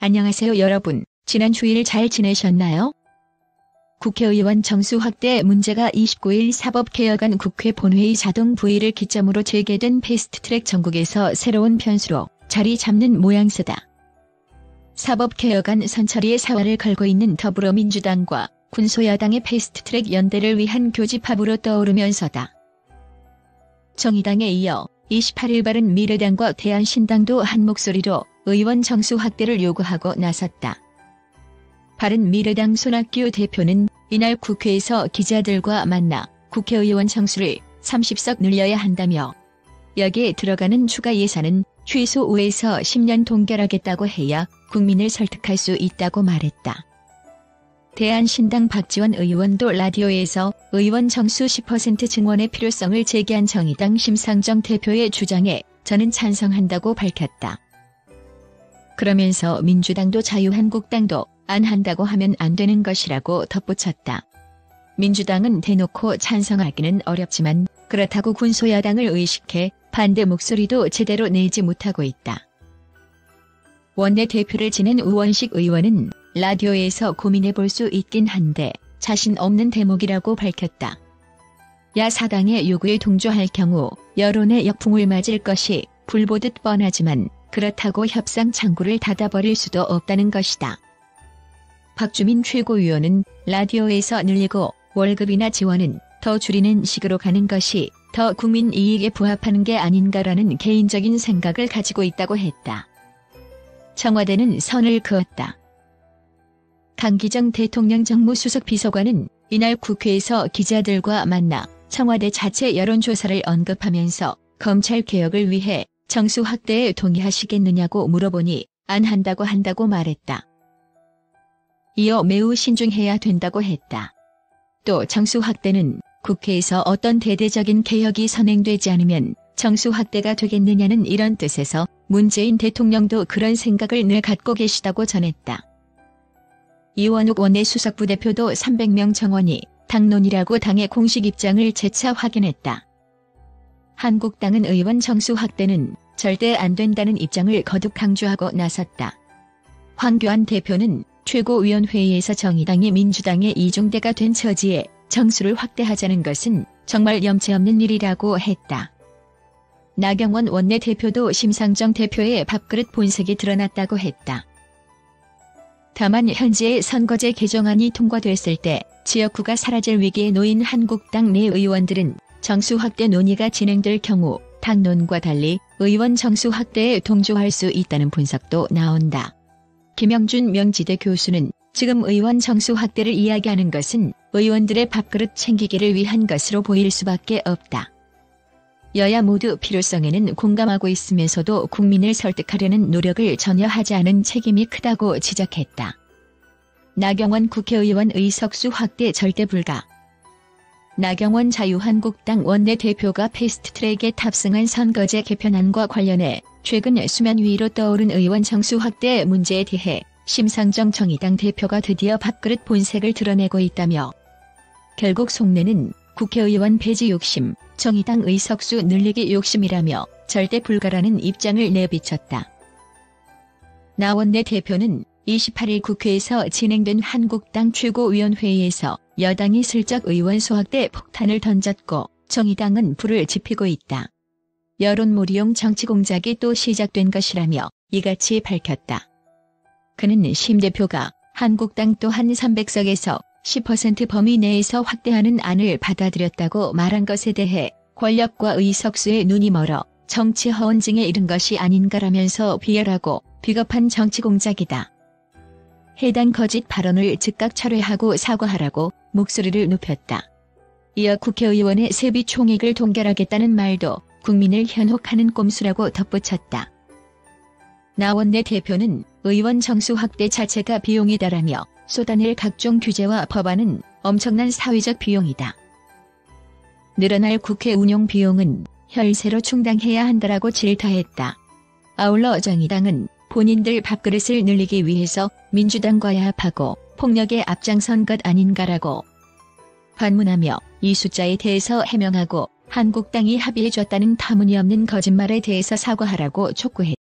안녕하세요 여러분. 지난 주일 잘 지내셨나요? 국회의원 정수 확대 문제가 29일 사법개혁안 국회 본회의 자동 부의를 기점으로 재개된 패스트트랙 전국에서 새로운 변수로 자리 잡는 모양새다. 사법개혁안 선처리에 사활을 걸고 있는 더불어민주당과 군소야당의 패스트트랙 연대를 위한 교집합으로 떠오르면서다. 정의당에 이어 28일 바른미래당과 대한신당도 한 목소리로 의원 정수 확대를 요구하고 나섰다. 바른미래당 손학규 대표는 이날 국회에서 기자들과 만나 국회의원 정수를 30석 늘려야 한다며 여기에 들어가는 추가 예산은 최소 5에서 10년 동결하겠다고 해야 국민을 설득할 수 있다고 말했다. 대한신당 박지원 의원도 라디오에서 의원 정수 10% 증원의 필요성을 제기한 정의당 심상정 대표의 주장에 저는 찬성한다고 밝혔다. 그러면서 민주당도 자유한국당도 안 한다고 하면 안 되는 것이라고 덧붙였다. 민주당은 대놓고 찬성하기는 어렵지만 그렇다고 군소야당을 의식해 반대 목소리도 제대로 내지 못하고 있다. 원내대표를 지낸 우원식 의원은 라디오에서 고민해볼 수 있긴 한데 자신 없는 대목이라고 밝혔다. 야사당의 요구에 동조할 경우 여론의 역풍을 맞을 것이 불보듯 뻔하지만 그렇다고 협상 창구를 닫아버릴 수도 없다는 것이다. 박주민 최고위원은 라디오에서 늘리고 월급이나 지원은 더 줄이는 식으로 가는 것이 더 국민 이익에 부합하는 게 아닌가라는 개인적인 생각을 가지고 있다고 했다. 청와대는 선을 그었다. 강기정 대통령 정무수석 비서관은 이날 국회에서 기자들과 만나 청와대 자체 여론조사를 언급하면서 검찰개혁을 위해 정수 확대에 동의하시겠느냐고 물어보니 안 한다고 말했다. 이어 매우 신중해야 된다고 했다. 또 정수 확대는 국회에서 어떤 대대적인 개혁이 선행되지 않으면 정수 확대가 되겠느냐는 이런 뜻에서 문재인 대통령도 그런 생각을 늘 갖고 계시다고 전했다. 이원욱 원내수석부대표도 300명 정원이 당론이라고 당의 공식 입장을 재차 확인했다. 한국당은 의원 정수 확대는 절대 안 된다는 입장을 거듭 강조하고 나섰다. 황교안 대표는 최고위원회의에서 정의당이 민주당의 이중대가 된 처지에 정수를 확대하자는 것은 정말 염치 없는 일이라고 했다. 나경원 원내대표도 심상정 대표의 밥그릇 본색이 드러났다고 했다. 다만 현재의 선거제 개정안이 통과됐을 때 지역구가 사라질 위기에 놓인 한국당 내 의원들은 정수 확대 논의가 진행될 경우 당론과 달리 의원 정수 확대에 동조할 수 있다는 분석도 나온다. 김영준 명지대 교수는 지금 의원 정수 확대를 이야기하는 것은 의원들의 밥그릇 챙기기를 위한 것으로 보일 수밖에 없다. 여야 모두 필요성에는 공감하고 있으면서도 국민을 설득하려는 노력을 전혀 하지 않은 책임이 크다고 지적했다. 나경원 국회의원 의석수 확대 절대 불가. 나경원 자유한국당 원내대표가 패스트트랙에 탑승한 선거제 개편안과 관련해 최근 수면 위로 떠오른 의원 정수 확대 문제에 대해 심상정 정의당 대표가 드디어 밥그릇 본색을 드러내고 있다며 결국 속내는 국회의원 폐지 욕심, 정의당 의석수 늘리기 욕심이라며 절대 불가라는 입장을 내비쳤다. 나 원내대표는 28일 국회에서 진행된 한국당 최고위원회의에서 여당이 슬쩍 의원 수확대 폭탄을 던졌고 정의당은 불을 지피고 있다. 여론몰이용 정치 공작이 또 시작된 것이라며 이같이 밝혔다. 그는 심 대표가 한국당 또한 300석에서 10% 범위 내에서 확대하는 안을 받아들였다고 말한 것에 대해 권력과 의석수에 눈이 멀어 정치 허언증에 이른 것이 아닌가라면서 비열하고 비겁한 정치 공작이다. 해당 거짓 발언을 즉각 철회하고 사과하라고 목소리를 높였다. 이어 국회의원의 세비 총액을 동결하겠다는 말도 국민을 현혹하는 꼼수라고 덧붙였다. 나 원내대표는 의원 정수 확대 자체가 비용이다라며 쏟아낼 각종 규제와 법안은 엄청난 사회적 비용이다. 늘어날 국회 운영 비용은 혈세로 충당해야 한다라고 질타했다. 아울러 정의당은 본인들 밥그릇을 늘리기 위해서 민주당과 야합하고 폭력에 앞장선 것 아닌가라고 반문하며 이 숫자에 대해서 해명하고 한국당이 합의해줬다는 터무니없는 거짓말에 대해서 사과하라고 촉구했다.